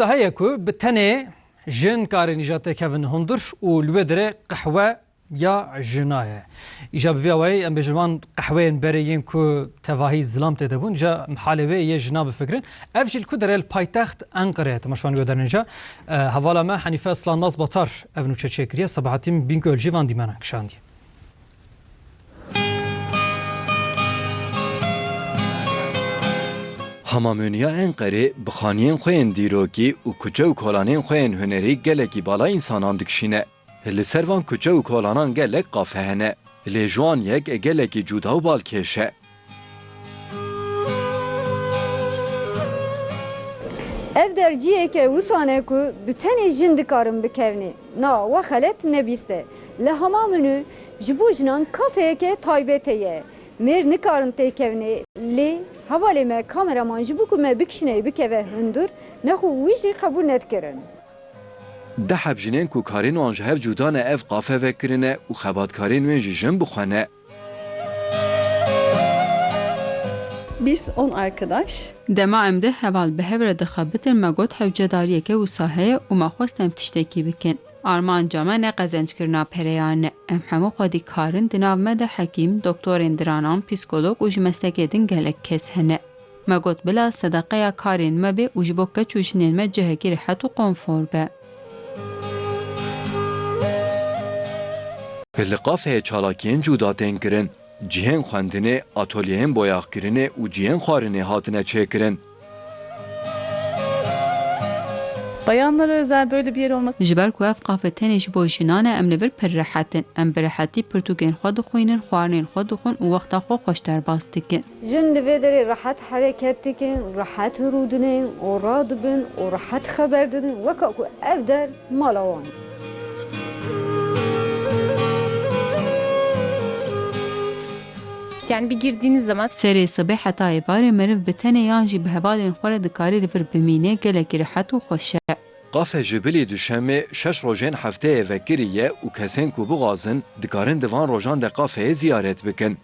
هەیە ku bi tenê jin karên îja têkevin hundir û li wê derê qehwe ya jina ye. Îja bi vê wayê em bêjin qehweyên berê yên ku tevahî zilam tê debûn îja halê wê yê jina bifikirin. Ev jî li ku derê li paytext Enqereyê temaşvan göderin îja. Hevala me Hanife Aslan Batar ev nûçe çêkiriye sebahatî min bîn ku elcîvan dîmenan kişandiye. Hamamûniya Enqerê bi xaniyên xwe yên dîrokî û kuçe û kolanên xwe yên hunerî gelekî bala însanan dikişîne. Li ser van kuçe û kolanan gelek qafe hene. Lê ji wan yek gelekî cuda û balkêş e. Ev derciyeke wisane ku bi tenê jin dikarin bikevnê. Na we xelet nebîste. Li Hamamûnû ji bo jinan kafeyeke taybet ye. Mêr nikarin têkevnê lê hevalê me kameraman ji bo ku me bikişîne bikeve hundir nexwe wî jî qebûl nedikirin. Deheb jinên ku karên wan ji hev cuda ne ev qafe vekirine û xebatkarên wê jî jin bixwene. Biz 10 arkadaş. Dema em de heval bi hev re dixebitin me got hewcedariyeke wisa heye û me xwest em tiştekî bikin. Armanca me ne qezencikirina pereyan e. Em hemû xwe dîkarin di nav me de hekîm, doktorên diranan, psîkolog û ji meslekê din gelek kes hene. Me got bila sedeqeya karên me bê û ji bo keç û jinên me cihekî rihet û konfor be. Li qafeyê çalakiyên cuda tên kirin. Cihên xwendinê, atölyeyên boyaxkirinê û cihên xwarinê hatine çêkirin. Bayanlara özel böyle bir yer olması. Ji ber ku ev qafe tenê ji bo jinan e em li vir pir rehetin. Em bi rehetî pirtûkên xwe dixwînin, xwarinên xwe dixwin û wexta xwe xweş derbas dikin. Jin li vê derê rehet hereket dikin, rehet rûdinin û radibin û rehet xeber didin weka ku ev der mala wan. Yani bir girdiğiniz zaman Serê sibê heta êvarê meriv bi tenê yan jî bi hevalên xwe re dikarî li vir bimîne gelekî rihet û xweş e. Qafe ji bilî duşemê 6 rojên hefteyê vekiriye û kesên ku bixwazin dikarin di van rojan de qafeyê ziyaret bikin.